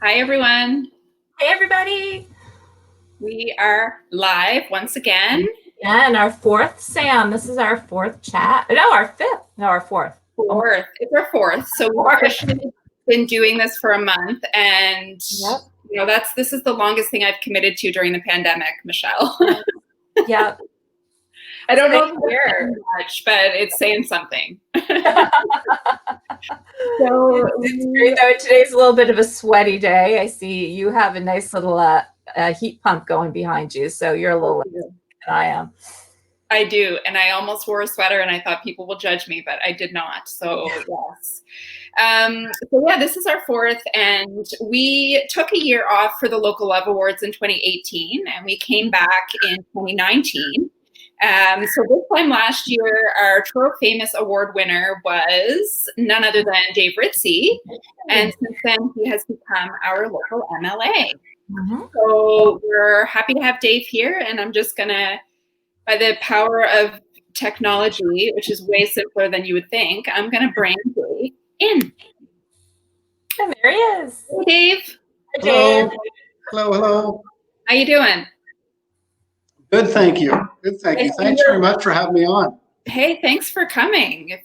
Hi, everyone. Hey, everybody. We are live once again. Yeah, and our fourth, Sam. This is our fourth chat. No, our fifth. No, our fourth. Fourth. It's our fourth. So we've officially been doing this for a month. And, this is the longest thing I've committed to during the pandemic, Michelle. Yep. I don't know if it's saying much, but it's saying something. So it's great though. Today's a little bit of a sweaty day. I see you have a nice little heat pump going behind you, so you're a little less than I am. I do, and I almost wore a sweater, and I thought people will judge me, but I did not. So yes. This is our fourth, and we took a year off for the Local Love Awards in 2018, and we came back in 2019. So this time last year, our Truro Famous Award winner was none other than Dave Ritcey, and since then he has become our local MLA. Mm-hmm. So we're happy to have Dave here, and I'm just gonna, by the power of technology, which is way simpler than you would think, I'm gonna bring Dave in. And there he is. Hey, Dave. Hi, Dave. Hello. How you doing? Good, thank you. Good, thank you. Thanks very much for having me on. Hey, thanks for coming.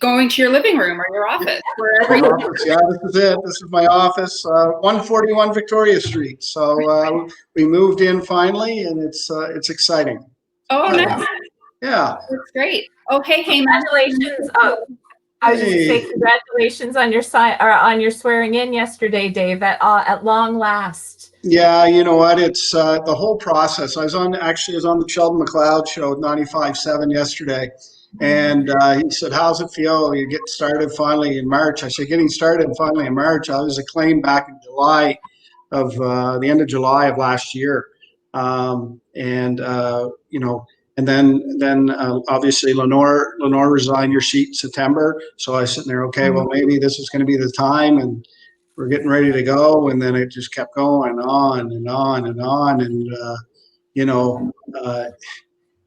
Going to your living room or your office, wherever you are. Yeah, this is it. This is my office, 141 Victoria Street. So we moved in finally, and it's exciting. Oh, nice. Yeah. That's great. Oh, hey, congratulations. I was just saying congratulations on your on your swearing in yesterday, Dave, at long last. Yeah, you know what? It's the whole process. I was on the Sheldon McLeod show at 95.7 yesterday, and he said, "How's it feel? You get started finally in March." I said, "Getting started finally in March." I was acclaimed back in July of the end of July of last year, and then obviously Lenore resigned your seat in September. So I was sitting there, okay, well maybe this is going to be the time, and we're getting ready to go, and then it just kept going on and on and on. And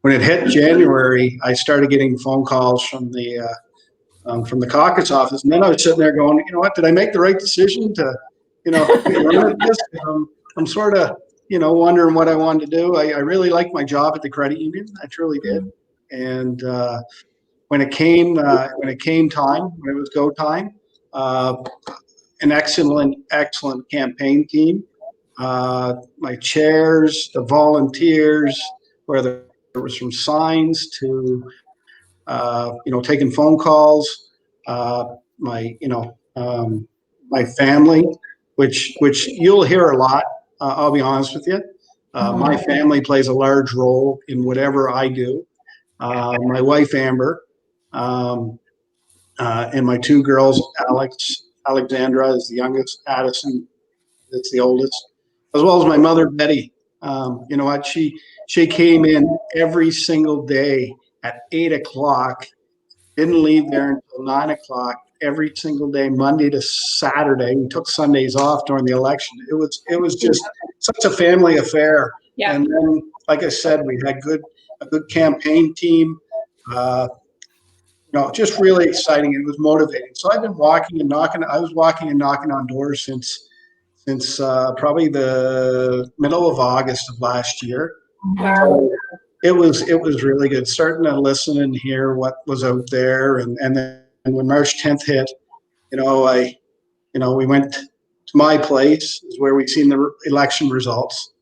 when it hit January, I started getting phone calls from the caucus office, and then I was sitting there going, you know what, did I make the right decision to, run this? I'm sort of, wondering what I wanted to do. I really liked my job at the credit union. I truly did. And when it came time, when it was go time, an excellent campaign team. My chairs, the volunteers, whether it was from signs to, taking phone calls, my family, which you'll hear a lot. I'll be honest with you. My family plays a large role in whatever I do. My wife, Amber, and my two girls, Alexandra is the youngest, Addison is the oldest, as well as my mother, Betty. You know what? She came in every single day at 8 o'clock, didn't leave there until 9 o'clock every single day, Monday to Saturday. We took Sundays off during the election. It was just such a family affair. Yeah. And then, like I said, we had a good campaign team. Just really exciting. It was motivating. So I've been walking and knocking. I was walking and knocking on doors since probably the middle of August of last year. Wow. So it was really good starting to listen and hear what was out there. And then when March 10th hit, we went to my place, is where we'd seen the election results.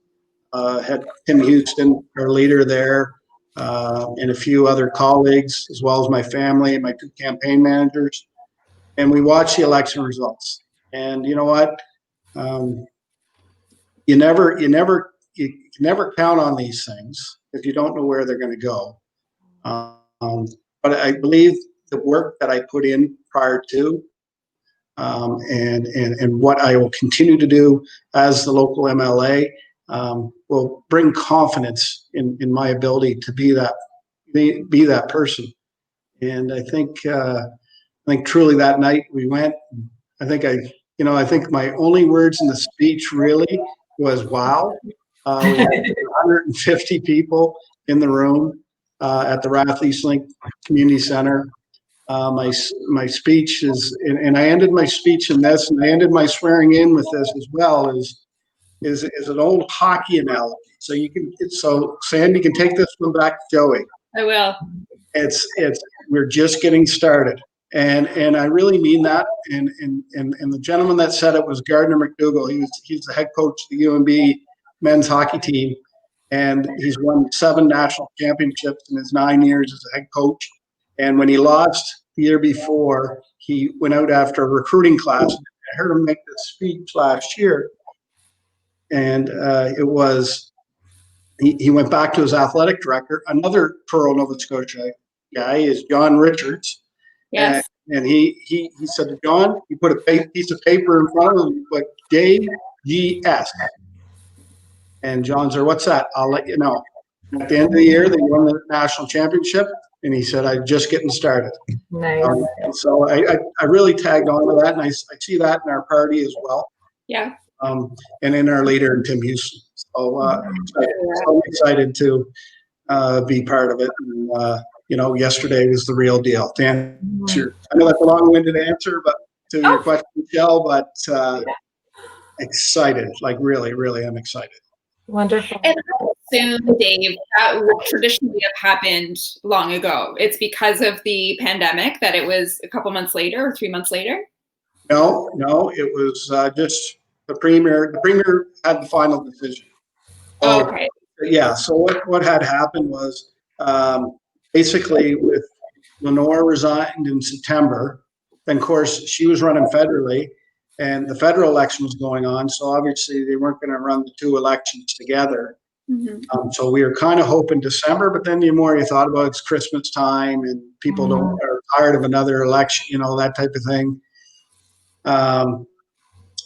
Had Tim Houston, our leader there, and a few other colleagues, as well as my family and my two campaign managers. And we watched the election results. And you know what? You never count on these things if you don't know where they're going to go. But I believe the work that I put in prior to, and what I will continue to do as the local MLA, will bring confidence in my ability to be that person. And I think truly that night we went. I think my only words in the speech really was wow. We had 150 people in the room at the Rath Eastlink Community Center. My speech is, and I ended my speech in this, and I ended my swearing in with this as well. Is an old hockey analogy. So Sandy can take this one back to Joey. I will. It's we're just getting started, and I really mean that. And the gentleman that said it was Gardner McDougall. He's the head coach of the UNB men's hockey team, and he's won 7 national championships in his 9 years as a head coach. And when he lost the year before, he went out after a recruiting class. I heard him make this speech last year, and it was he went back to his athletic director. Another Truro, Nova Scotia guy is John Richards. Yes. And he said to John, he put a piece of paper in front of him, but JGS. And John said, "What's that? I'll let you know." At the end of the year, they won the national championship, and he said, "I'm just getting started." Nice. And so I really tagged on to that, and I see that in our party as well. Yeah. And in our leader, Tim Houston. So I'm excited to be part of it. And, yesterday was the real deal. To answer, I know that's a long-winded answer, but to your question, Michelle, but excited, like really, really, I'm excited. Wonderful. And how soon, Dave, that would traditionally have happened long ago? It's because of the pandemic that it was a couple months later or 3 months later? No, it was just the premier. The premier had the final decision. Oh, okay. Yeah. So what had happened was basically with Lenore resigned in September. Then, of course, she was running federally, and the federal election was going on. So obviously, they weren't going to run the 2 elections together. Mm-hmm. So we were kind of hoping December, but then the more you thought about it, it's Christmas time, and people are tired of another election, that type of thing.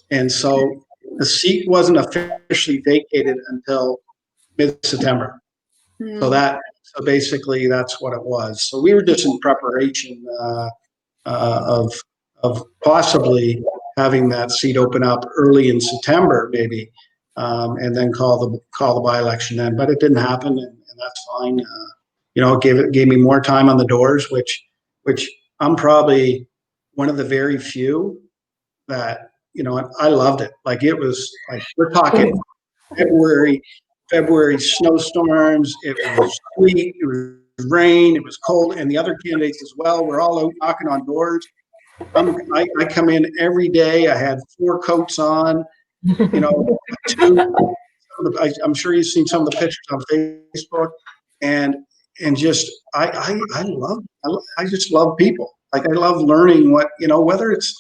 And so the seat wasn't officially vacated until mid-September. Mm-hmm. So basically that's what it was. So we were just in preparation of possibly having that seat open up early in September, maybe, and then call the by-election then. But it didn't happen, and that's fine. It gave me more time on the doors, which I'm probably one of the very few that I loved it. Like it was like we're talking February snowstorms. It was sleet. It was rain. It was cold, and the other candidates as well. We're all out knocking on doors. I come in every day. I had 4 coats on. I'm sure you've seen some of the pictures on Facebook, and just I just love people. Like I love learning whether it's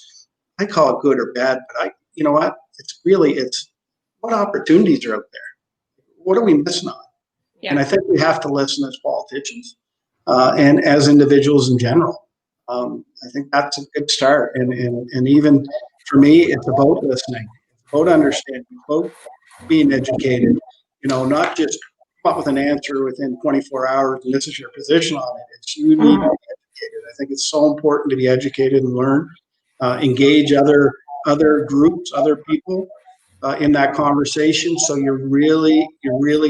I call it good or bad, but it's what opportunities are out there. What are we missing on? Yeah. And I think we have to listen as politicians and as individuals in general. I think that's a good start. And even for me, it's about listening, it's about understanding, about being educated, not just come up with an answer within 24 hours and this is your position on it. It's you need to be educated. I think it's so important to be educated and learn, engage other groups, other people in that conversation. So you really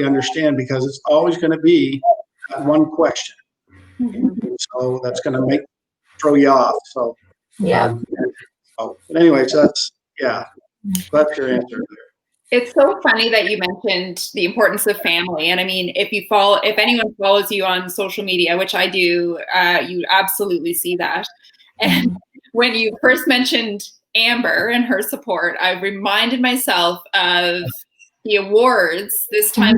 understand, because it's always going to be that one question. So that's going to throw you off. So, but anyway, so that's your answer. It's so funny that you mentioned the importance of family. And I mean, if anyone follows you on social media, which I do, you absolutely see that. And when you first mentioned Amber and her support, I reminded myself of the awards this time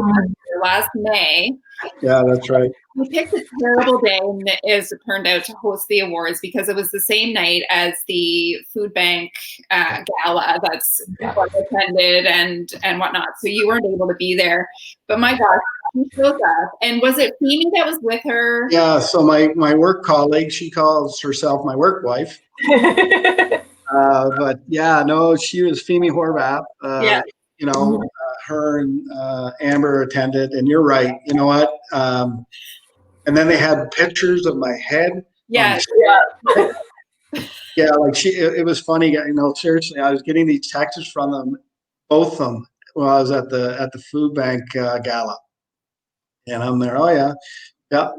last May. Yeah, that's right. We picked a terrible day, as it turned out, to host the awards because it was the same night as the food bank gala that's attended and whatnot. So you weren't able to be there. But my gosh, she shows up. And was it Femi that was with her? Yeah, so my work colleague, she calls herself my work wife. But yeah, no, she was Femi Horvath. Her and Amber attended, and you're right. You know what? And then they had pictures of my head. Yeah. Yeah, like it was funny. Seriously, I was getting these texts from them, both of them, while I was at the food bank gala, and I'm there. Oh yeah.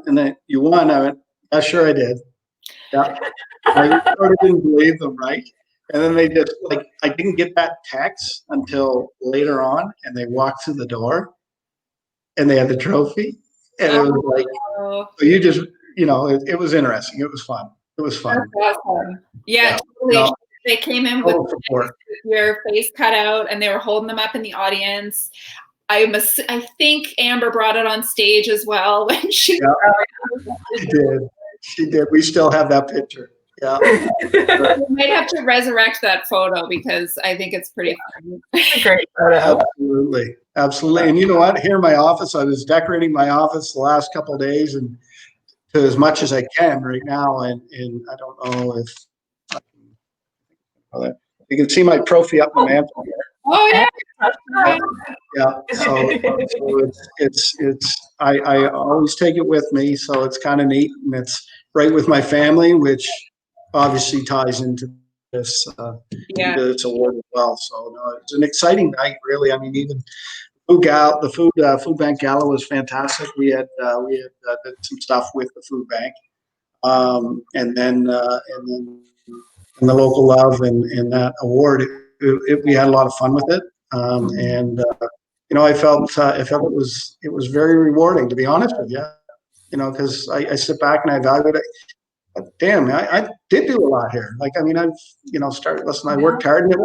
And then you won. I went, yeah, sure I did. Yeah. I sort of didn't believe them, right? And then they just like I didn't get that text until later on, and they walked through the door, and they had the trophy, and it was like Oh, so you just it was interesting. It was fun. It was that's fun. awesome. Yeah, Yeah. totally. No, They came in with total support. your face cut out, and they were holding them up in the audience. I think Amber brought it on stage as well when she. Yeah, she did. She did. We still have that picture. Yeah. We might have to resurrect that photo because I think it's pretty fun. It's a great photo. Absolutely. Absolutely. And you know what? Here in my office, I was decorating my office the last couple of days and to as much as I can right now. And I don't know if you can see my trophy up in the mantle here. Oh yeah. Yeah. So I always take it with me. So it's kind of neat. And it's right with my family, which obviously ties into this this award as well. So no, it's an exciting night, really. I mean, even food bank gala was fantastic. We had did some stuff with the food bank, and then and the local love and that award. We had a lot of fun with it, and I felt it was very rewarding, to be honest with you. Because I sit back and I evaluate it. Damn, I did do a lot here. Like, I mean, I've started. Listen, I worked hard, and it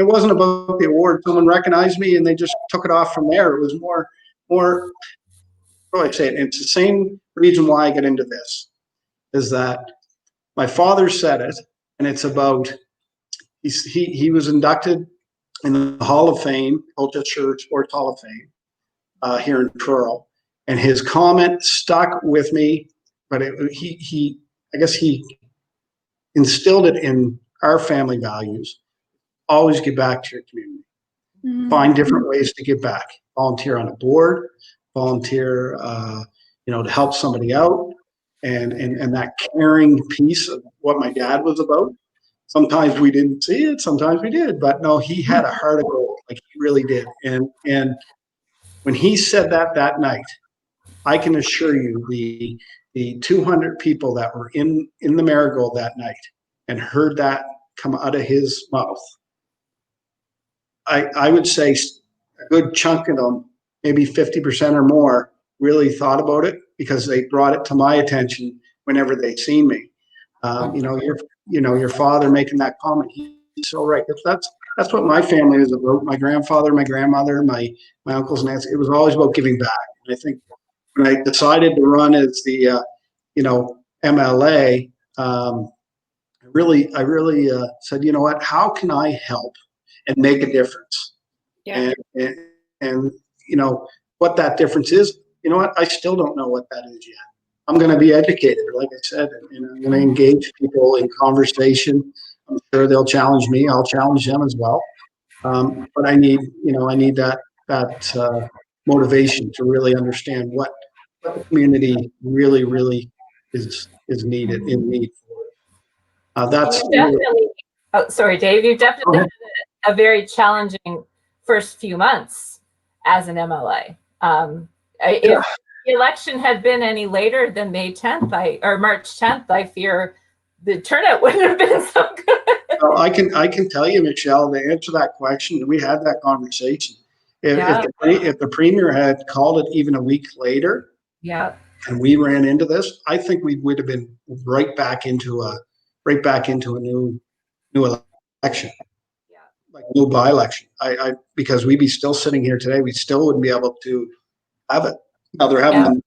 wasn't about the award. Someone recognized me, and they just took it off from there. It was more. How do I say it? It's the same reason why I get into this is that my father said it, and it's about he was inducted in the Hall of Fame, Colchester Sports Hall of Fame, here in Truro, and his comment stuck with me. But he I guess he instilled it in our family values. Always give back to your community. Find different ways to give back. Volunteer on a board. Volunteer, to help somebody out, and that caring piece of what my dad was about. Sometimes we didn't see it. Sometimes we did, but no, he had a heart of gold. Like he really did. And when he said that night, I can assure you the 200 people that were in the marigold that night and heard that come out of his mouth, I would say a good chunk of them, maybe 50% or more, really thought about it because they brought it to my attention whenever they seen me. Your father making that comment, he's so right. That's what my family is about. My grandfather, my grandmother, my uncles and aunts. It was always about giving back. And I think when I decided to run as the MLA, I really said, you know what? How can I help and make a difference? Yeah. And what that difference is. You know what? I still don't know what that is yet. I'm going to be educated, like I said, and I'm going to engage people in conversation. I'm sure they'll challenge me. I'll challenge them as well. But I need that motivation to really understand what the community really is needed in need for. That's definitely. Oh, sorry, Dave. You've definitely had a very challenging first few months as an MLA. If the election had been any later than May 10th, or March 10th, I fear the turnout wouldn't have been so good. Well, I can tell you, Michelle, to answer that question, we had that conversation. If the premier had called it even a week later, and we ran into this, I think we would have been right back into a new election, like new by-election. Because we'd be still sitting here today, we still wouldn't be able to have it. Now they're having the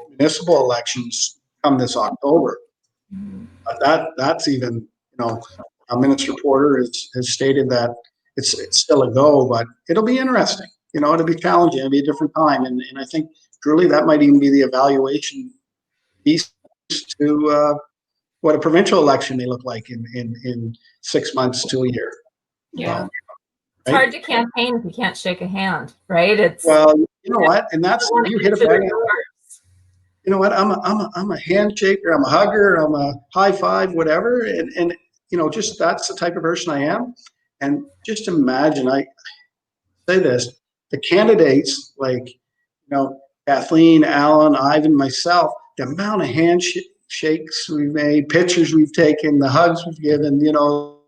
municipal elections come this October. That's even, Minister Porter has stated that it's still a go, but it'll be interesting. It'll be challenging. It'll be a different time, and I think truly that might even be the evaluation piece to what a provincial election may look like in 6 months to a year. Yeah. It's hard to campaign if you can't shake a hand, right? Well, you know what, and that's you hit it bang. You know what? I'm a handshaker. I'm a hugger. I'm a high five, whatever. And just that's the type of person I am. And just imagine, I say this: the candidates like Kathleen, Alan, Ivan, myself, the amount of handshake shakes we've made, pictures we've taken, the hugs we've given,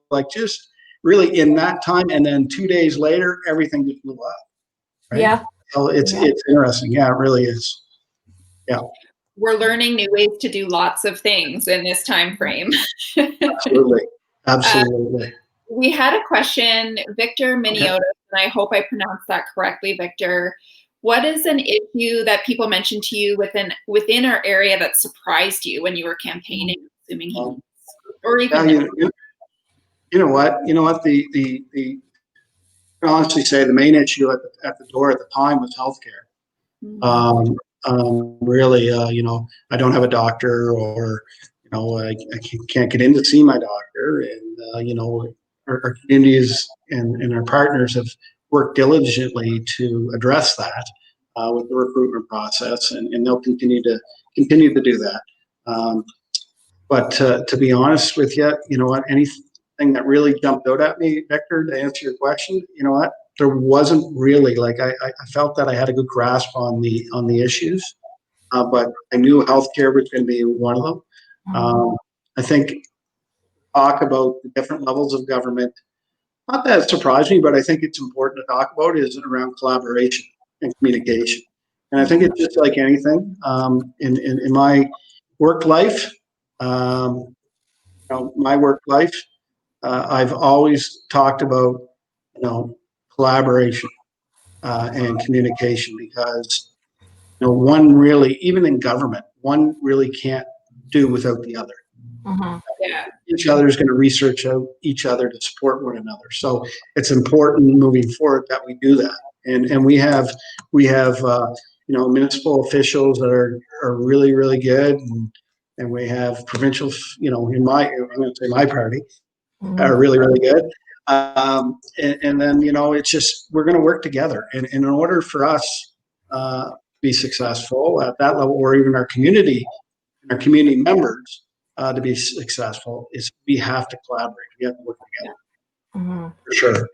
like just really in that time. And then 2 days later, everything just blew up. Right? Yeah. So it's interesting. Yeah, it really is. Yeah. We're learning new ways to do lots of things in this time frame. Absolutely. Absolutely. We had a question, Victor Miniotis, and I hope I pronounced that correctly, Victor. What is an issue that people mentioned to you within our area that surprised you when you were campaigning? Assuming or even you know what? I can honestly say the main issue at the door at the time was healthcare. Really, I don't have a doctor, or I can't get in to see my doctor, and our communities and our partners have worked diligently to address that with the recruitment process, and they'll continue to do that. But to be honest with you, anything that really jumped out at me, Victor, to answer your question, there wasn't really, I felt that I had a good grasp on the issues, but I knew healthcare was going to be one of them. I think talk about the different levels of government. Not that it surprised me, but I think it's important to talk about is around collaboration and communication. And I think it's just like anything in my work life. My work life, I've always talked about collaboration and communication, because one really, even in government, one really can't do without the other. Yeah. Each other is going to research out each other to support one another. So it's important moving forward that we do that. And we have municipal officials that are really, really good, and we have provincial, I'm going to say my party, are really, really good. And then, it's just, we're going to work together. And in order for us to be successful at that level, or even our community members to be successful, is we have to collaborate. We have to work together. For sure.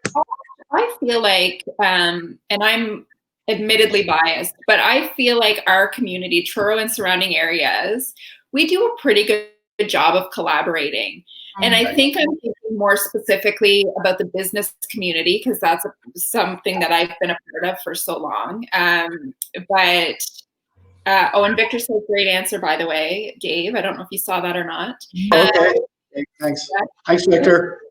I feel like, and I'm admittedly biased, but I feel like our community, Truro and surrounding areas, we do a pretty good job of collaborating. And I think I'm thinking more specifically about the business community, because that's something that I've been a part of for so long. And Victor said great answer, by the way, Dave. I don't know if you saw that or not. Okay, thanks. Thanks, Victor.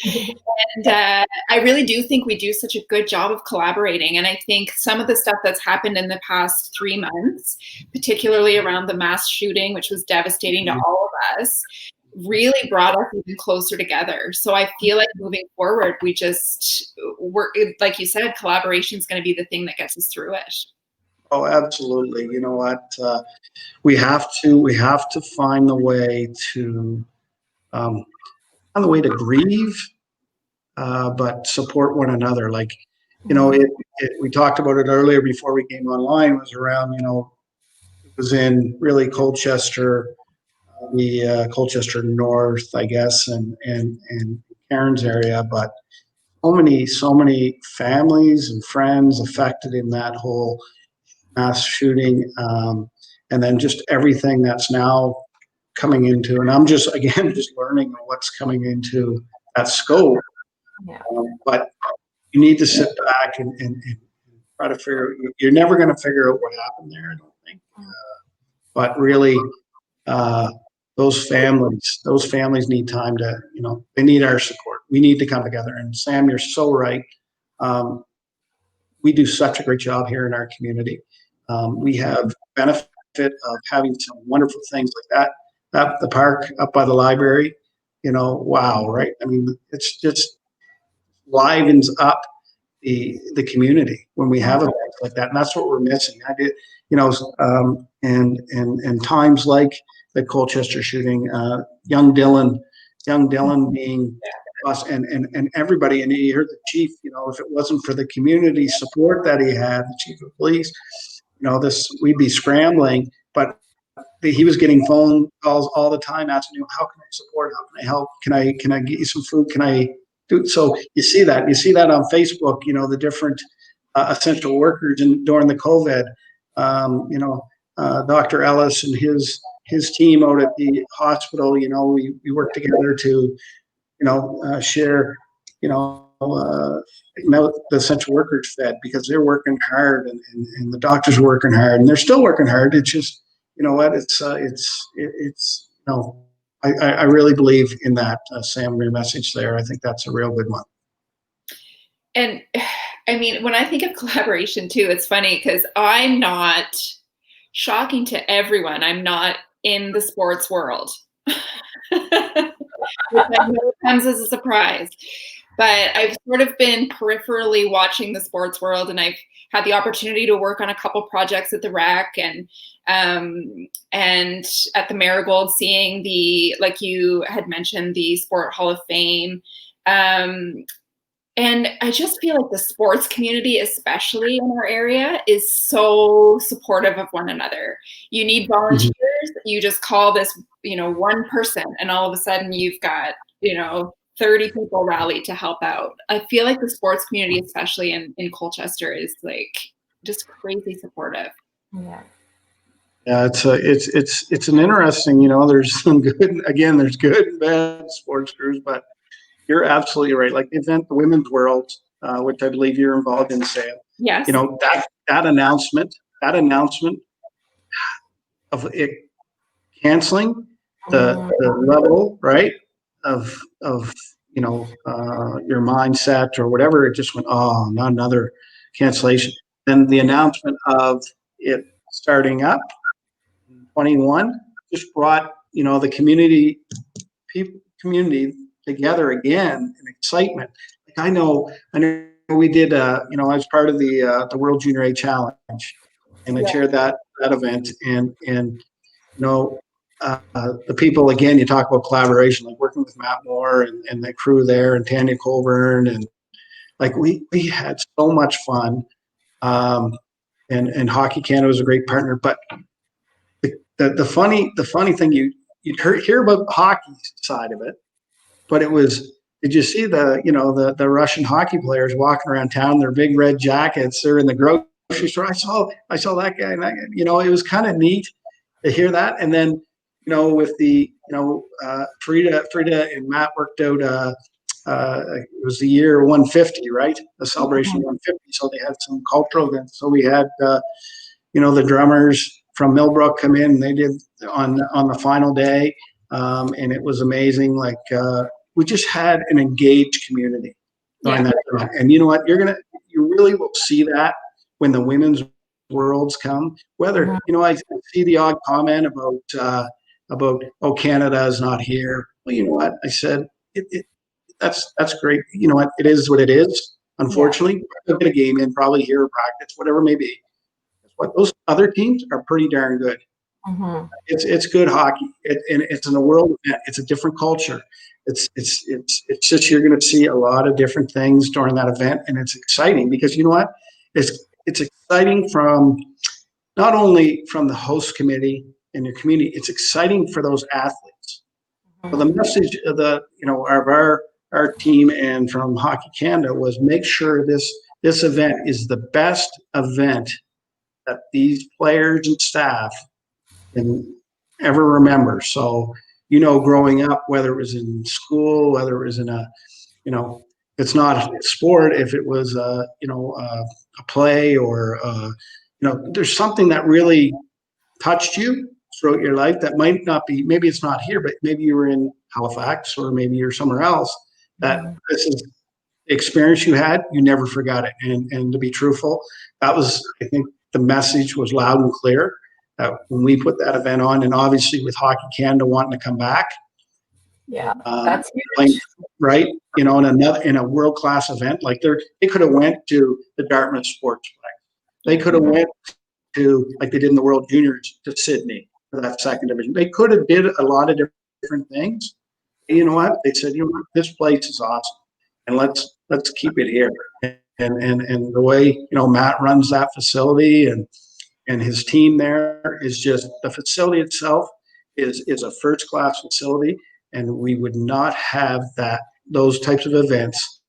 And I really do think we do such a good job of collaborating. And I think some of the stuff that's happened in the past 3 months, particularly around the mass shooting, which was devastating to all of us, really brought us even closer together. So I feel like moving forward, like you said, collaboration is going to be the thing that gets us through it. Oh, absolutely. You know what? We have to find the way to, grieve, but support one another. Like, we talked about it earlier before we came online. It was around, it was in really Colchester, the Colchester North, I guess, and Cairns area, but so many families and friends affected in that whole mass shooting, and then just everything that's now coming into, and I'm just learning what's coming into that scope. But you need to sit back and try to figure. You're never going to figure out what happened there, I don't think. But really, those families need time to, they need our support. We need to come together. And Sam, you're so right. We do such a great job here in our community. We have benefit of having some wonderful things like that. The park up by the library, wow, right? I mean, it's just livens up the community when we have events like that, and that's what we're missing. And times like the Colchester shooting, young Dylan being us and everybody, and you heard the chief. If it wasn't for the community support that he had, the chief of police, we'd be scrambling. But he was getting phone calls all the time asking, how can I support? How can I help? Can I get you some food? Can I do so? You see that on Facebook. The different essential workers during the COVID. Dr. Ellis and his his team out at the hospital, we work together to, share, the essential workers fed, because they're working hard, and the doctors are working hard, and they're still working hard. It's just, you know what, I really believe in that, Sam, your message there. I think that's a real good one. And I mean, when I think of collaboration too, it's funny because I'm not, shocking to everyone, I'm not in the sports world. Which I know comes as a surprise. But I've sort of been peripherally watching the sports world, and I've had the opportunity to work on a couple projects at the Rec and at the Marigold, seeing the, like you had mentioned, the Sport Hall of Fame. And I just feel like the sports community, especially in our area, is so supportive of one another. You need volunteers, you just call this, one person, and all of a sudden you've got, 30 people rally to help out. I feel like the sports community, especially in Colchester, is like just crazy supportive. Yeah. Yeah, it's an interesting, there's some good, again, there's good and bad sports crews, but you're absolutely right. Like the Women's World, which I believe you're involved in, Sam. Yes. That announcement of it canceling the level, right, of your mindset or whatever. It just went, oh, not another cancellation. Then the announcement of it starting up in 21 just brought the community together again, and excitement. Like I know we did I was part of the World Junior A Challenge, and I chaired that event, and the people, again, you talk about collaboration, like working with Matt Moore and the crew there, and Tanya Colburn, and like we had so much fun. And Hockey Canada was a great partner, but the funny thing, you hear about the hockey side of it, but it was, did you see the Russian hockey players walking around town, their big red jackets, they're in the grocery store. I saw that guy, and that guy, it was kind of neat to hear that. And then, with the, Frida and Matt worked out, it was the year 150, right? The celebration of 150. So they had some cultural events. So we had, the drummers from Millbrook come in, and they did on the final day. And it was amazing. Like, we just had an engaged community during that time. And you know what? You really will see that when the women's worlds come. Whether, I see the odd comment about oh, Canada is not here. Well, you know what? I said, that's great. You know what? It is what it is. Unfortunately, we'll get a game in, probably here, practice, whatever it may be. But those other teams are pretty darn good. It's good hockey, and it's in a world event. It's a different culture. It's just, you're going to see a lot of different things during that event, and it's exciting because you know what? It's exciting from not only from the host committee and your community. It's exciting for those athletes. So the message of our team and from Hockey Canada was, make sure this event is the best event that these players and staff can ever remember. So, growing up, whether it was in school, whether it was in it's not a sport, if it was a play, or there's something that really touched you throughout your life that might not be, maybe it's not here, but maybe you were in Halifax, or maybe you're somewhere else, that this is the experience you had, you never forgot it. And to be truthful, that was, I think, the message was loud and clear when we put that event on, and obviously with Hockey Canada wanting to come back. Yeah, that's huge. Right, in a world-class event, like they could have went to the Dartmouth Sportsplex. They could have went to, like they did in the World Juniors, to Sydney for that second division. They could have did a lot of different things. And you know what? They said, this place is awesome, and let's keep it here. And the way Matt runs that facility, and his team there, is just, the facility itself is a first-class facility, and we would not have those types of events,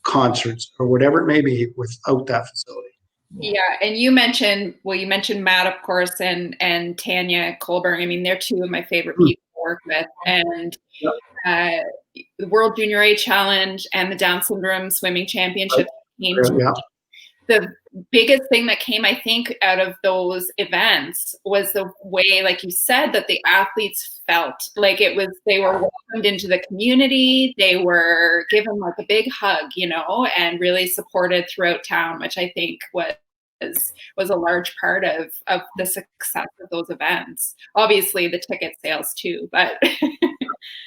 concerts, or whatever it may be, without that facility. Yeah, and you mentioned Matt, of course, and Tanya Colburn. I mean, they're two of my favorite people to work with, and the World Junior A Challenge and the Down Syndrome Swimming Championship came to the biggest thing that came, I think, out of those events was the way, like you said, that the athletes felt. Like they were welcomed into the community. They were given like a big hug, and really supported throughout town, which I think was a large part of the success of those events. Obviously the ticket sales too, but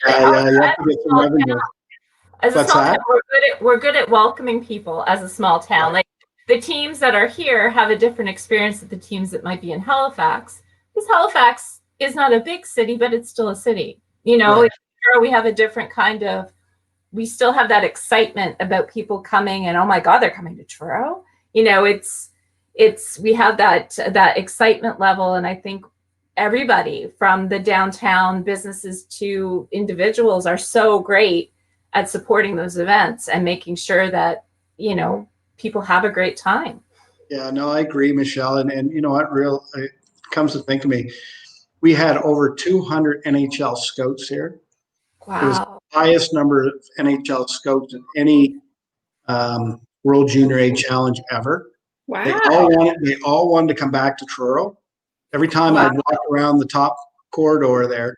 as a small town, we're good at welcoming people as a small town. Like the teams that are here have a different experience than the teams that might be in Halifax, because Halifax is not a big city, but it's still a city. In Truro, we have a different kind of, we still have that excitement about people coming and, oh my God, they're coming to Truro. We have that excitement level. And I think everybody from the downtown businesses to individuals are so great at supporting those events and making sure that, people have a great time. Yeah, no, I agree, Michelle. And you know what, it comes to think of me, we had over 200 NHL scouts here. Wow. It was the highest number of NHL scouts in any World Junior A Challenge ever. Wow. They all wanted to come back to Truro. Every time I'd walk around the top corridor there,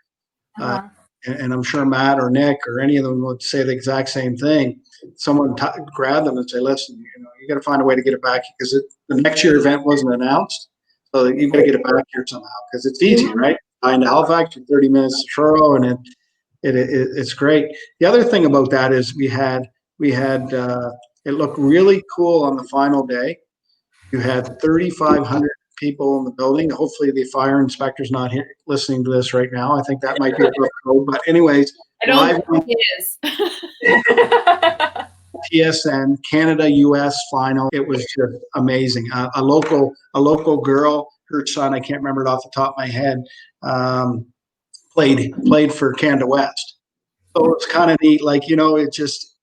and I'm sure Matt or Nick or any of them would say the exact same thing. Someone grab them and say, listen, you got to find a way to get it back, because the next year event wasn't announced. So you got to get it back here somehow, because it's easy, right? Flying to Halifax, 30 minutes to Truro, and it's great. The other thing about that is we had it looked really cool on the final day. You had 3,500 people in the building. Hopefully the fire inspector's not listening to this right now. I think that might be a rough code. But anyways, I don't think it is. TSN Canada-US final. It was just amazing. A local girl, her son, I can't remember it off the top of my head, played for Canada West. So it's kind of neat. Like, it just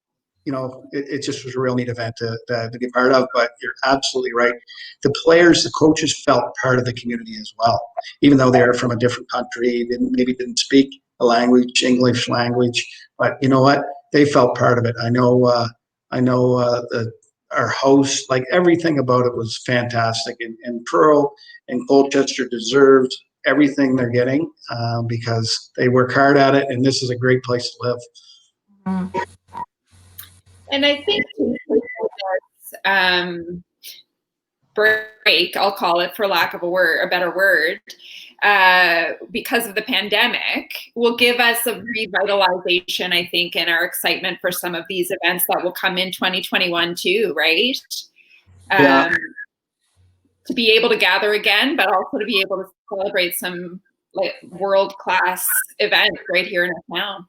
was a real neat event to be part of. But you're absolutely right. The players, the coaches felt part of the community as well, even though they're from a different country, maybe didn't speak the language, English language. But you know what? They felt part of it. I know our host, like everything about it was fantastic. And Truro and Colchester deserved everything they're getting because they work hard at it, and this is a great place to live. Mm-hmm. And I think break, I'll call it, for lack of a better word, because of the pandemic, will give us a revitalization, I think, in our excitement for some of these events that will come in 2021 too, right? To be able to gather again, but also to be able to celebrate some world-class events right here in our town.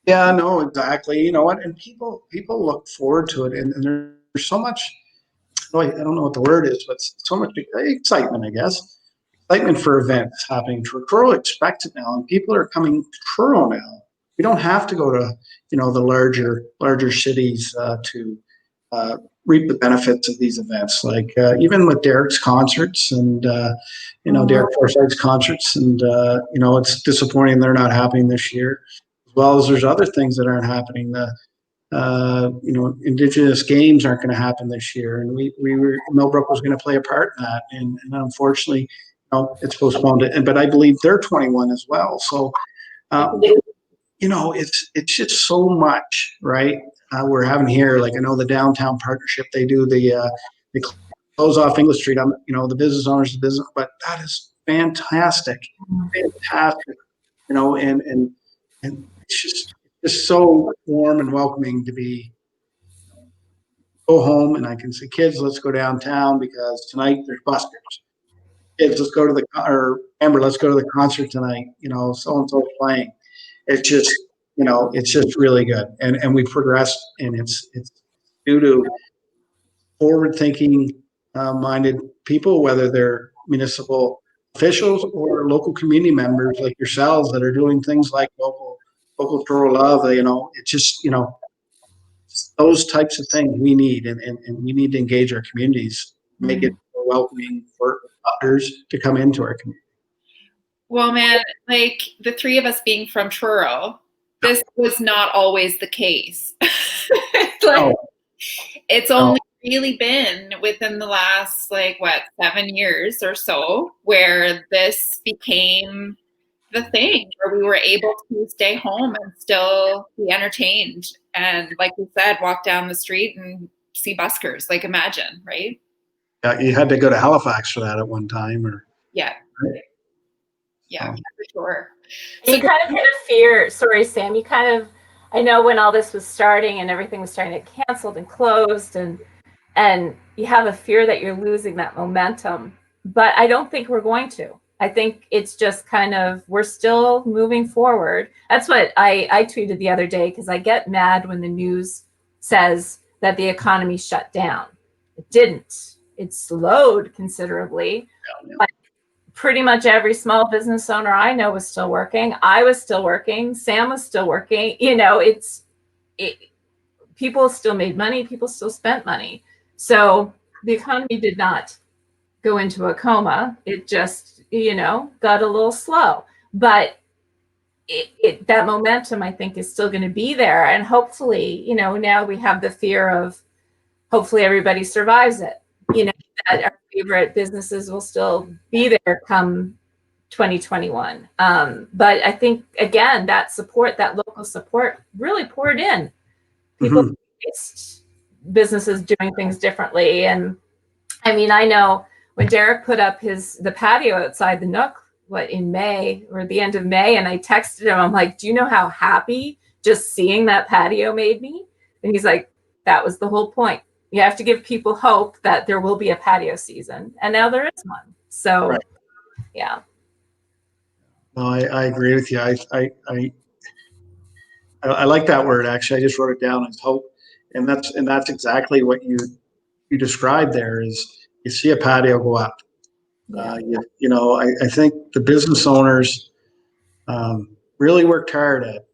Yeah, no, exactly. You know what? And people look forward to it, and there's so much. I don't know what the word is, but so much excitement, I guess. Excitement for events happening. Truro expects it now, and people are coming to Truro now. We don't have to go to the larger cities to reap the benefits of these events. Like even with Derek's concerts and Derek Forsyth's concerts, and it's disappointing they're not happening this year. As well as there's other things that aren't happening. Indigenous games aren't going to happen this year, and Millbrook was going to play a part in that, and unfortunately, it's postponed. But I believe they're 21 as well. So, it's just so much, right? We're having here, like I know the downtown partnership, they do they close off English Street. The business owners, but that is fantastic. And it's just so warm and welcoming to go home, and I can say, kids, let's go downtown because tonight there's buskers. Kids, let's go to Amber, let's go to the concert tonight. So and so playing. It's just really good, and we've progressed, and it's due to forward-thinking minded people, whether they're municipal officials or local community members like yourselves that are doing things like local Truro Love. It's just those types of things we need, and we need to engage our communities, make it welcoming for others to come into our community. Well, man, like the three of us being from Truro, this was not always the case. Like, it's only really been within the last, like, what, 7 years or so, where this became the thing, where we were able to stay home and still be entertained. And like we said, walk down the street and see buskers. Like, imagine, right? You had to go to Halifax for that at one time, or Yeah. Yeah, for sure. So you kind of had a fear. Sorry, Sam. You kind of, I know when all this was starting and everything was starting to get canceled and closed, and you have a fear that you're losing that momentum. But I don't think we're going to. I think it's just kind of, we're still moving forward. That's what I tweeted the other day, because I get mad when the news says that the economy shut down. It didn't. It slowed considerably. But pretty much every small business owner I know was still working. I was still working. Sam was still working. You know, people still made money. People still spent money. So the economy did not go into a coma. It just, got a little slow. But that momentum, I think, is still going to be there. And hopefully, now we have the fear of hopefully everybody survives it. That our favorite businesses will still be there come 2021. But I think, again, that support, that local support really poured in. People faced businesses doing things differently. And I mean, I know when Derek put up the patio outside the Nook, in May or the end of May, and I texted him, I'm like, do you know how happy just seeing that patio made me? And he's like, that was the whole point. You have to give people hope that there will be a patio season, and now there is one. So, right. Yeah. No, I agree with you. I like that word. Actually, I just wrote it down as hope, and that's exactly what you described there. Is you see a patio go up. Yeah. I think the business owners really worked hard at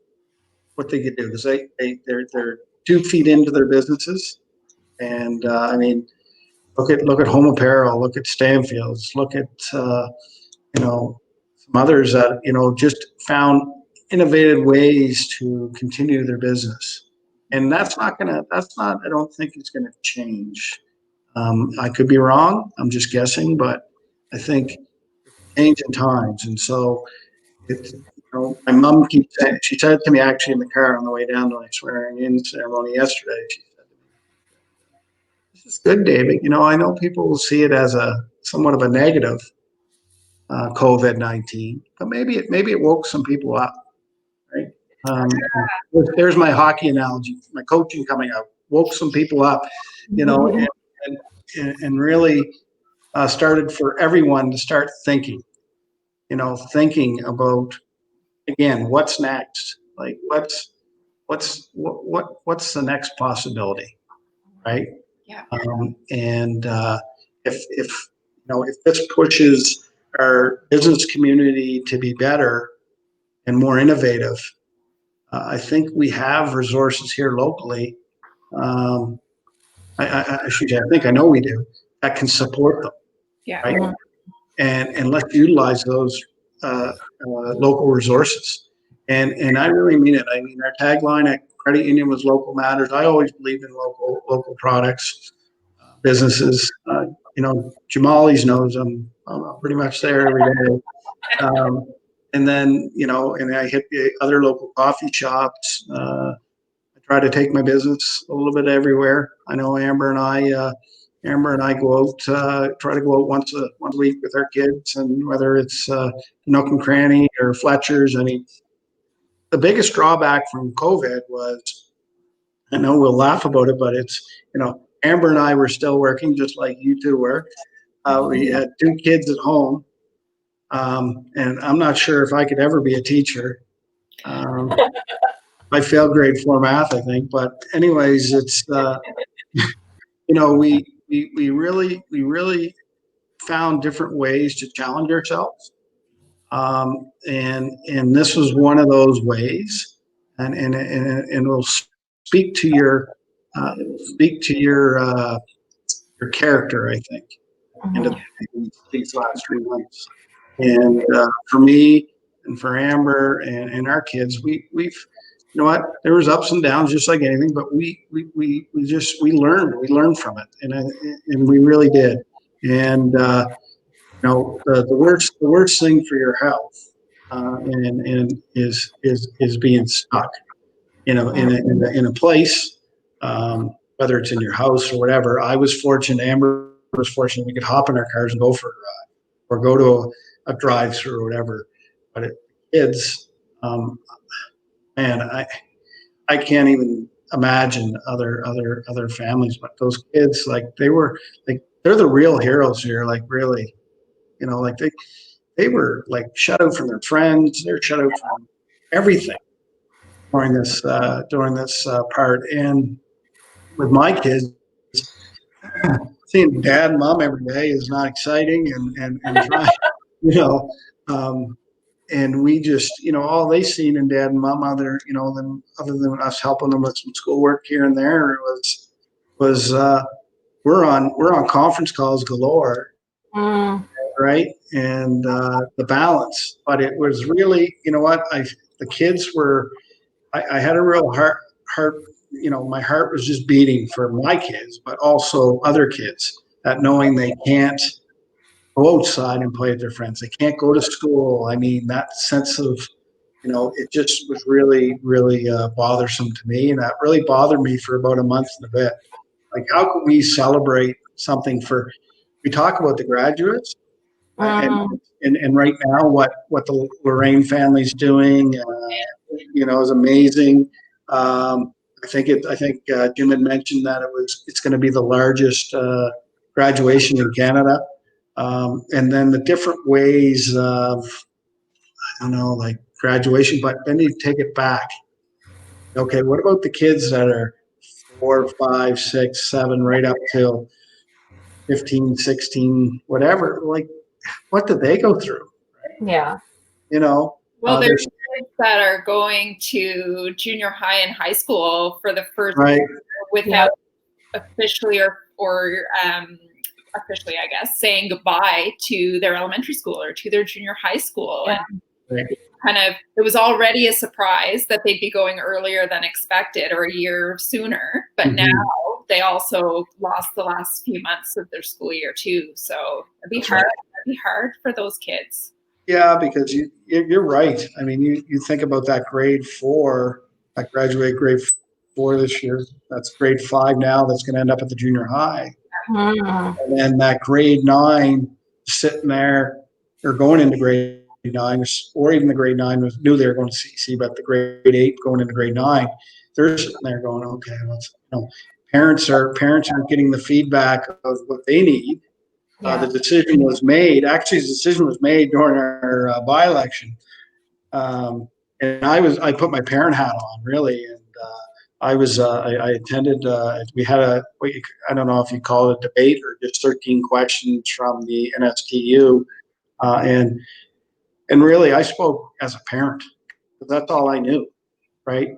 what they could do, because they're 2 feet into their businesses, and I mean, look at Home Apparel, look at Stanfield's, look at some others that just found innovative ways to continue their business, and I don't think it's gonna change. I could be wrong. I'm just guessing, but I think changing times, and so it's my mom keeps saying, she said to me actually in the car on the way down to my swearing in ceremony yesterday, she said to me, "This is good, David. I know people will see it as a somewhat of a negative, COVID-19, but maybe it woke some people up, right?" There's my hockey analogy, my coaching coming up, woke some people up, and really started for everyone to start thinking about, again, what's next, like what's the next possibility, right? Yeah. And if this pushes our business community to be better and more innovative, I think we have resources here locally. I think I know we do, that can support them. Yeah. Right? And let's utilize those local resources. And I really mean it. I mean, our tagline at Credit Union was "Local Matters." I always believe in local products, businesses. Jamali's knows I'm pretty much there every day. And then, and I hit the other local coffee shops. I try to take my business a little bit everywhere. I know Amber and I go out, try to go out once a week with our kids, and whether it's Nook and Cranny or Fletcher's. I mean, the biggest drawback from COVID was, I know we'll laugh about it, but it's, Amber and I were still working just like you two were. We had 2 kids at home, and I'm not sure if I could ever be a teacher. I failed grade 4 math, I think. But anyways, it's we really found different ways to challenge ourselves, and this was one of those ways, and it'll speak to your your character, I think. into these last 3 months. And for me and for Amber and our kids, we've, you know what, there was ups and downs just like anything, but we learned from it, and we really did. And the worst thing for your health, and is being stuck, in a place, whether it's in your house or whatever. I was fortunate, Amber was fortunate, we could hop in our cars and go for a ride or go to a drive-through or whatever. But kids, man, I can't even imagine other families, but those kids, like they're the real heroes here. Like really, like they were like shut out from their friends. They're shut out from everything during this part. And with my kids, seeing dad and mom every day is not exciting, and trying, you know, um, and we just, all they seen in dad and mom, other than us helping them with some schoolwork here and there, was we're on conference calls galore, right? And the balance, but it was really, the kids were, I had a real heart, my heart was just beating for my kids, but also other kids, that knowing they can't go outside and play with their friends. They can't go to school. I mean, that sense of, it just was really, really bothersome to me. And that really bothered me for about a month and a bit. Like, how can we celebrate something we talk about the graduates, and right now what the Lorraine family's doing, is amazing. I think Jim had mentioned that it's going to be the largest graduation in Canada. And then the different ways of, I don't know, like graduation, but then you take it back. Okay, what about the kids that are 4, 5, 6, 7, right up till 15, 16, whatever? Like, what did they go through? Yeah. Well, there's kids that are going to junior high and high school for the first year without officially or officially, I guess, saying goodbye to their elementary school or to their junior high school. Yeah. And it was already a surprise that they'd be going earlier than expected or a year sooner. But now they also lost the last few months of their school year too. So it'd be hard. It'd be hard for those kids. Yeah, because you're right. I mean, you think about that grade 4, that graduate grade 4 this year. That's grade 5 now. That's going to end up at the junior high. And then that grade 9 sitting there, or going into grade 9, or even the grade 9 knew they were going to CC, but the grade 8 going into grade 9, they're sitting there going, okay, parents are getting the feedback of what they need. The decision was made. Actually, the decision was made during our by-election, and I put my parent hat on, really, and I attended. We had I don't know if you call it a debate or just 13 questions from the NSTU, and really I spoke as a parent, because that's all I knew, right?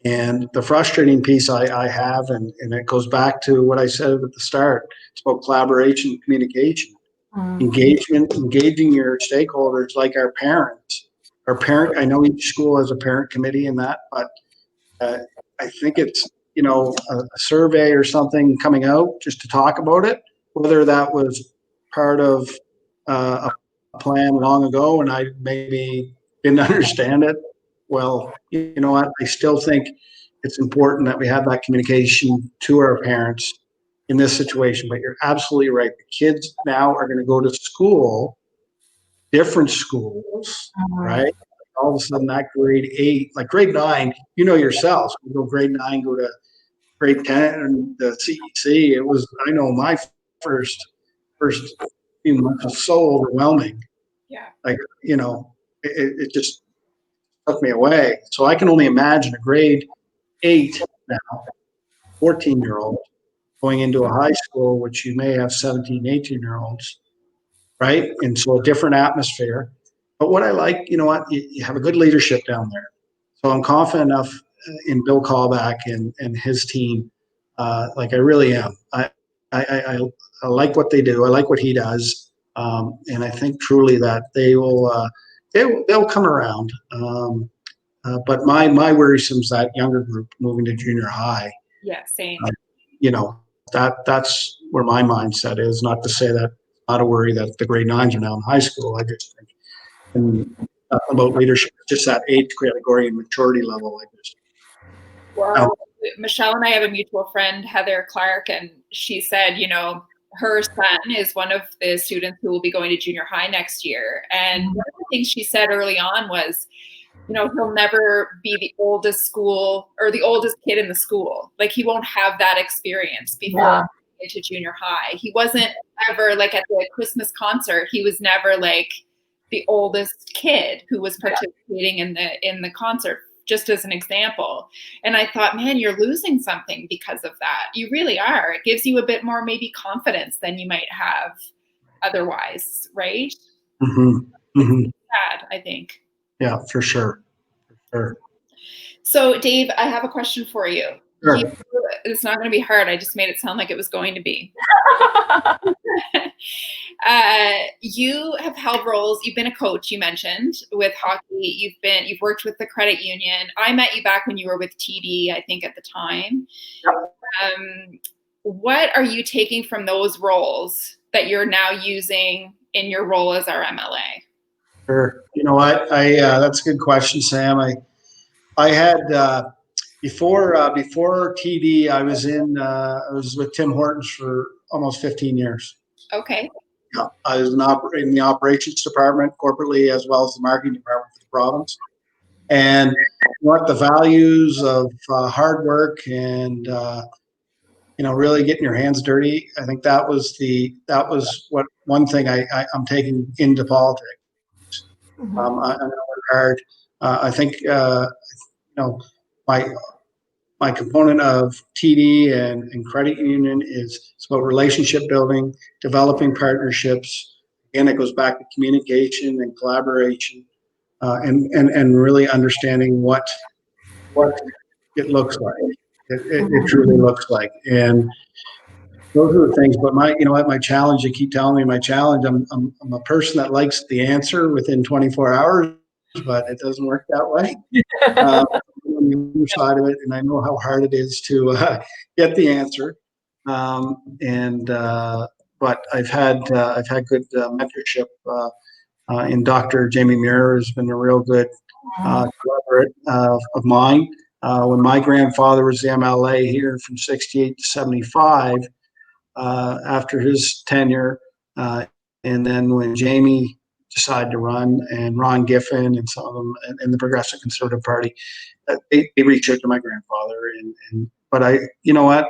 And the frustrating piece I have, and it goes back to what I said at the start, it's about collaboration, communication, engaging your stakeholders, like our parents. I know each school has a parent committee and that, but I think it's, a survey or something coming out just to talk about it, whether that was part of a plan long ago and I maybe didn't understand it. Well, you know what? I still think it's important that we have that communication to our parents in this situation. But you're absolutely right. The kids now are going to go to school, different schools, right? All of a sudden, that grade 8, like grade 9, yourselves, you go grade 9, go to grade 10, and the CEC. I know my first few months was so overwhelming. Yeah. Like, it just took me away. So I can only imagine a grade 8 now, 14-year-old going into a high school, which you may have 17, 18-year-olds, right? And so a different atmosphere. But what I like, you have a good leadership down there. So I'm confident enough in Bill Callback and his team. Like I really am. I like what they do. I like what he does, and I think truly that they'll come around. But my worrisome is that younger group moving to junior high. Yeah, same. You know, that's where my mindset is. Not to say that not a worry that the grade nines are now in high school. I just think, and about leadership, just that age category and maturity level. Well, Michelle and I have a mutual friend, Heather Clark, and she said, her son is one of the students who will be going to junior high next year. And one of the things she said early on was, he'll never be the oldest school or the oldest kid in the school. Like, he won't have that experience before into junior high. He wasn't ever like at the Christmas concert. He was never like the oldest kid who was participating in the concert, just as an example. And I thought, man, you're losing something because of that. You really are. It gives you a bit more maybe confidence than you might have otherwise, right? Mm-hmm. Mm-hmm. It's sad, I think. Yeah, for sure. So, Dave, I have a question for you. Sure. It's not going to be hard. I just made it sound like it was going to be. You have held roles. You've been a coach, you mentioned, with hockey. You've worked with the credit union. I met you back when you were with TD, I think, at the time. Yep. What are you taking from those roles that you're now using in your role as our MLA? Sure. You know what? That's a good question, Sam. I had before TD, I was with Tim Hortons for almost 15 years. Okay. Yeah, I was in the operations department corporately as well as the marketing department for the province. And what the values of hard work and really getting your hands dirty. I think that was what one thing I'm taking into politics. Mm-hmm. I'm going to work hard. I think my component of TD and credit union is it's about relationship building, developing partnerships. Again, it goes back to communication and collaboration, and really understanding what it looks like. It truly looks like, and those are the things. But my challenge. You keep telling me my challenge. I'm a person that likes the answer within 24 hours, but it doesn't work that way. On the other side of it, and I know how hard it is to get the answer. But I've had good mentorship in Dr. Jamie Muir has been a real good collaborator of mine. When my grandfather was the MLA here from 68 to 75, after his tenure, and then when Jamie decided to run, and Ron Giffen and some of them in the Progressive Conservative Party, they reached out to my grandfather. But you know what?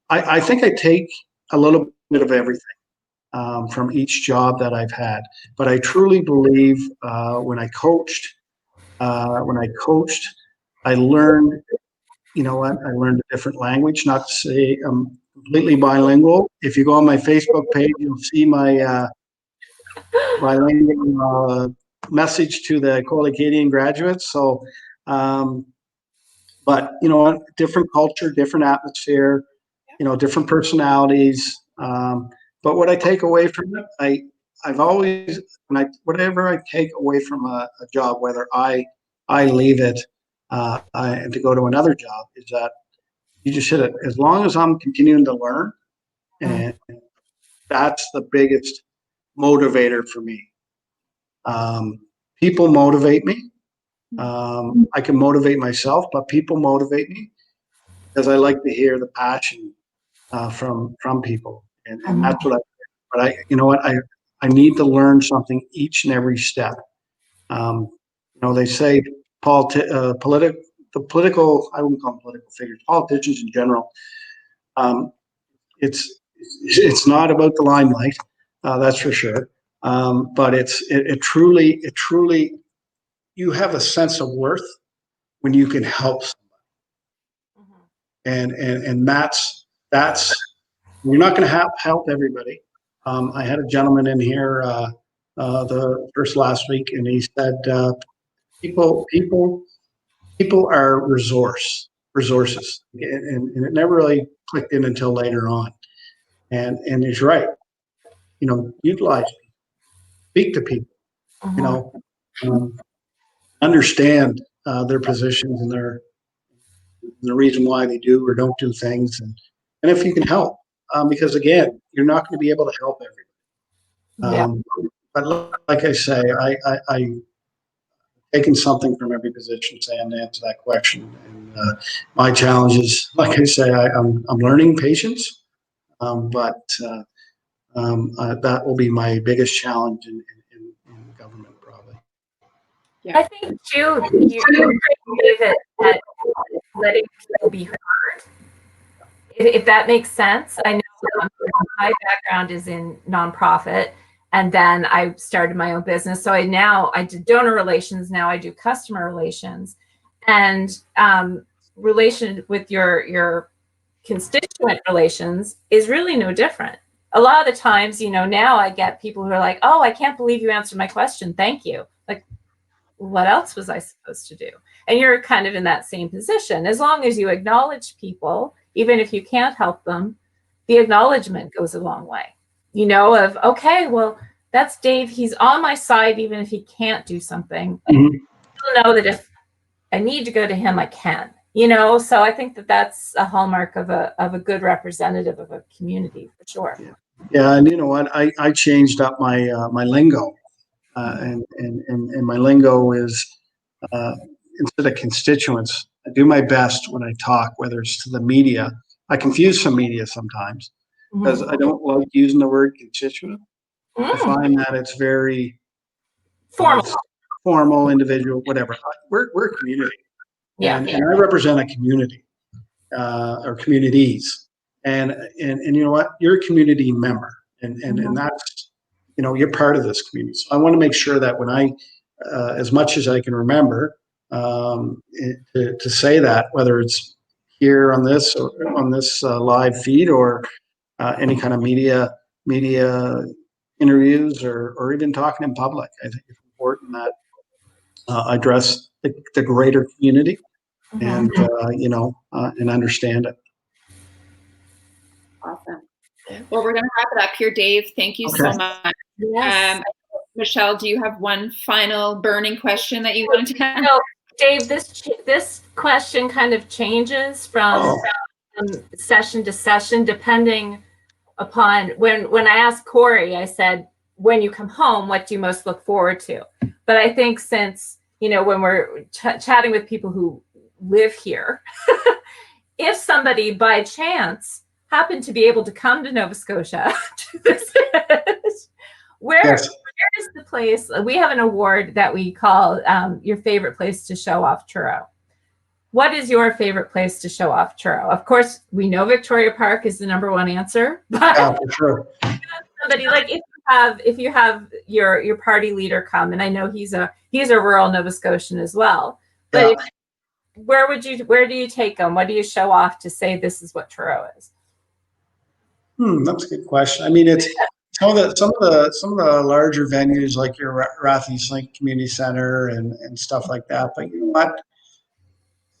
I think I take a little bit of everything from each job that I've had. But I truly believe when I coached, I learned. You know what? I learned a different language. Not to say I'm completely bilingual. If you go on my Facebook page, you'll see my bilingual message to the Coal-Acadian graduates. So, but different culture, different atmosphere, different personalities. But what I take away from it, I've always, whatever I take away from a job, whether I leave it and to go to another job, is that you just hit it. As long as I'm continuing to learn, and that's the biggest motivator for me. People motivate me. I can motivate myself, but people motivate me because I like to hear the passion from people, and that's what I. But you know what? I need to learn something each and every step. They say the political. I wouldn't call them political figures. Politicians in general. It's not about the limelight, that's for sure. But it truly you have a sense of worth when you can help somebody, and that's you're not going to help everybody. I had a gentleman in here the first last week, and he said people are resources, and it never really clicked in until later on. and he's right. Utilize people, speak to people, you know, um, understand their positions and the reason why they do or don't do things, and if you can help, because again, you're not going to be able to help everybody. Yeah. But like I say, I taken something from every position, say, and to answer that question. And my challenge is, like I say, I'm learning patience, but that will be my biggest challenge in government, probably. I think too, you're great, David, at letting people be heard, if that makes sense. I know my background is in nonprofit, and then I started my own business. So I did donor relations. Now I do customer relations, and relation with your constituent relations is really no different. A lot of the times, now I get people who are like, "Oh, I can't believe you answered my question. Thank you." Like, what else was I supposed to do? And you're kind of in that same position. As long as you acknowledge people, even if you can't help them, the acknowledgement goes a long way. Of, okay, well, that's Dave. He's on my side, even if he can't do something. Mm-hmm. You'll know that if I need to go to him, I can. So I think that that's a hallmark of a good representative of a community, for sure. Yeah, and you know what? I changed up my lingo. And my lingo is instead of constituents, I do my best when I talk, whether it's to the media. I confuse some media sometimes because I don't like using the word constituent. I find that it's very formal, individual, whatever. We're a community, and I represent a community or communities, and you know what? You're a community member, and that's you're part of this community. So I want to make sure that when I, as much as I can remember, to say that, whether it's here on this live feed or any kind of media interviews or even talking in public, I think it's important that I address the greater community and and understand it. Awesome. Well, we're going to wrap it up here, Dave. Thank you so much. Yes. Michelle, do you have one final burning question that you want to ask? No, Dave, this question kind of changes from session to session, depending upon when I asked Corey, I said, when you come home, what do you most look forward to? But I think since, when we're chatting with people who live here, if somebody by chance happened to be able to come to Nova Scotia to visit, where is the place? We have an award that we call your favorite place to show off Truro. What is your favorite place to show off Truro? Of course, we know Victoria Park is the number one answer, but for sure. Somebody like if you have your party leader come, and I know he's a rural Nova Scotian as well, but where do you take them? What do you show off to say this is what Truro is? That's a good question. I mean, it's some of the larger venues like your Rathie's Link Community Center and stuff like that. But you know what,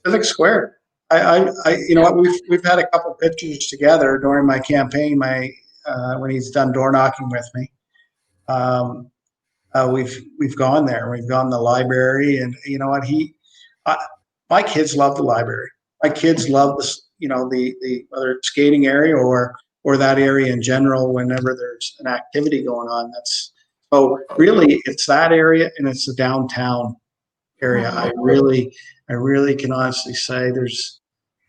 Civic Square. You know what, we've had a couple pictures together during my campaign. When he's done door knocking with me, we've gone there. We've gone to the library, and you know what, my kids love the library. My kids love this, the whether it's skating area or that area in general. Whenever there's an activity going on, so really it's that area, and it's the downtown area. I really can honestly say there's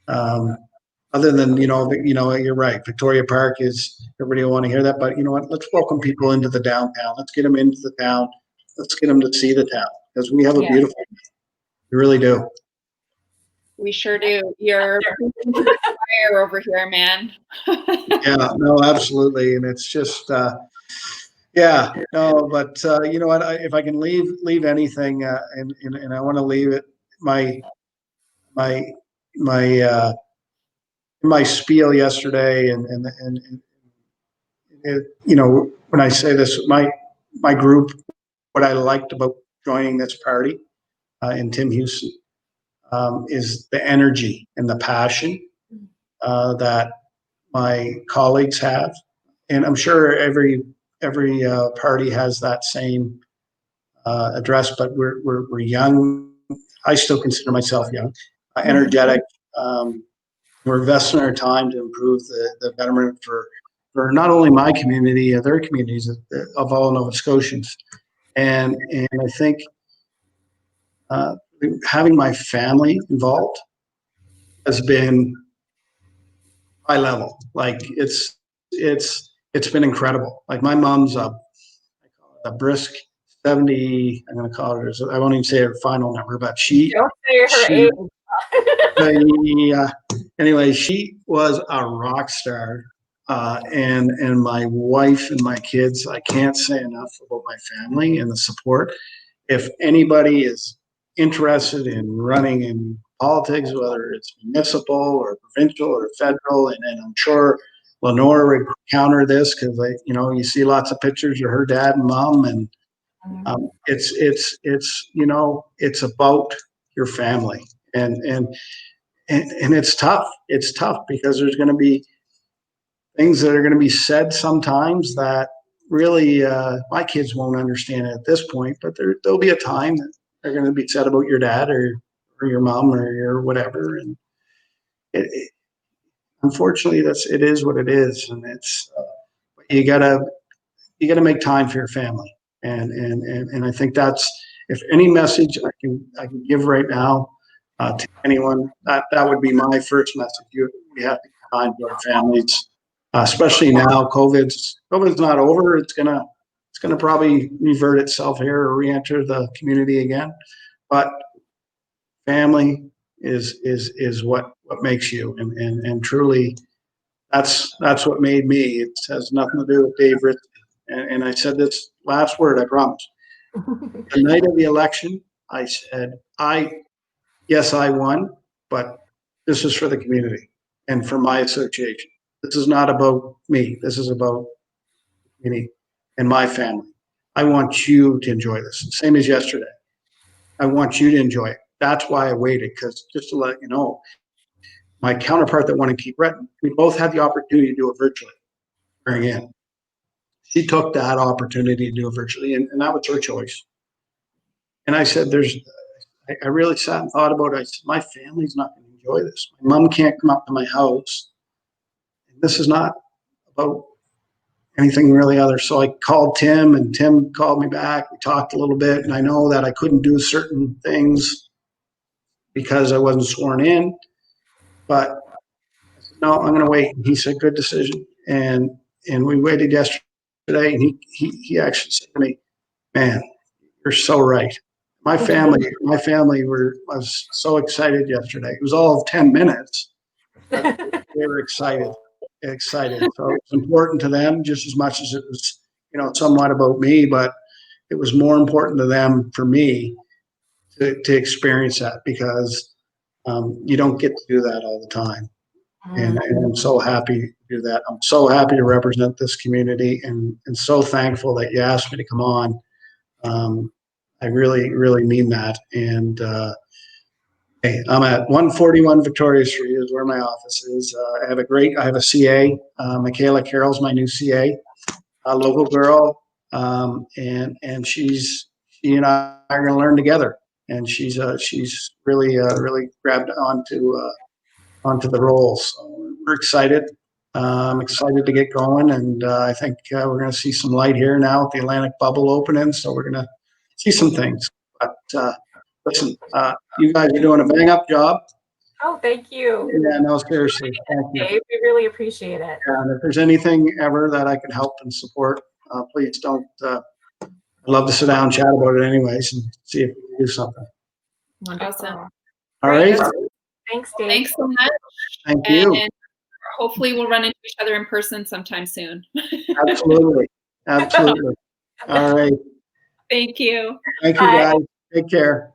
other than you're right. Victoria Park is, everybody will want to hear that, but you know what? Let's welcome people into the downtown. Let's get them into the town. Let's get them to see the town, because we have a beautiful. We really do. We sure do. You're fire over here, man. Yeah, no, absolutely, and it's just. Yeah, no, but you know what? If I can leave anything, and I want to leave it, my spiel yesterday, and it, when I say this, my group, what I liked about joining this party in Tim Houston is the energy and the passion that my colleagues have, and I'm sure every party has that same address, but we're young. I still consider myself young, energetic. We're investing our time to improve the betterment for not only my community, other communities of all Nova Scotians. And I think having my family involved has been high level. Like it's been incredible. Like my mom's a brisk 70. I'm going to call it. I won't even say her final number, but Don't say her age. Anyway, she was a rock star. And my wife and my kids, I can't say enough about my family and the support. If anybody is interested in running in politics, whether it's municipal or provincial or federal, and I'm sure Lenore would counter this because you see lots of pictures of her dad and mom, and it's about your family, and it's tough. It's tough because there's going to be things that are going to be said sometimes that really my kids won't understand it at this point, but there'll be a time that they're going to be said about your dad or your mom or your whatever, and unfortunately it is what it is, and it's you gotta make time for your family, and I think that's, if any message I can give right now to anyone, that would be my first message. We have to give time to our families, especially now. COVID's not over. It's gonna probably revert itself here or re-enter the community again, but family is what makes you, and truly that's what made me. It has nothing to do with Dave Ritcey. And I said this last word, I promise. The night of the election, I said, yes, I won, but this is for the community and for my association. This is not about me. This is about me and my family. I want you to enjoy this. Same as yesterday. I want you to enjoy it. That's why I waited, because just to let you know, my counterpart that won in Cape Breton, we both had the opportunity to do it virtually during in. She took that opportunity to do it virtually, and that was her choice. And I said, I really sat and thought about it. I said, my family's not going to enjoy this. My mom can't come up to my house. This is not about anything really other. So I called Tim, and Tim called me back. We talked a little bit, and I know that I couldn't do certain things because I wasn't sworn in, but I said, no, I'm going to wait. And he said, good decision. And we waited yesterday, and he actually said to me, man, you're so right. My family was so excited yesterday. It was all 10 minutes. They were excited. So it was important to them just as much as it was, somewhat about me, but it was more important to them for me to experience that, because you don't get to do that all the time. And I'm so happy to do that. I'm so happy to represent this community, and so thankful that you asked me to come on. I really, really mean that. And hey, I'm at 141 Victoria Street is where my office is. I have a CA. Michaela Carroll's my new CA, a local girl. And she and I are going to learn together. And she's really, really grabbed onto the role. So we're excited. I'm excited to get going, and I think we're going to see some light here now with the Atlantic bubble opening. So we're going to see some things. But listen, you guys are doing a bang up job. Oh, thank you. Yeah, no, seriously, thank you. Dave, we really appreciate it. And if there's anything ever that I can help and support, please don't. I'd love to sit down and chat about it anyways, and see if we can do something. Awesome. All right. Thanks, Dave. Thanks so much. Thank you. And hopefully we'll run into each other in person sometime soon. Absolutely. All right. Thank you. Thank you, guys. Take care.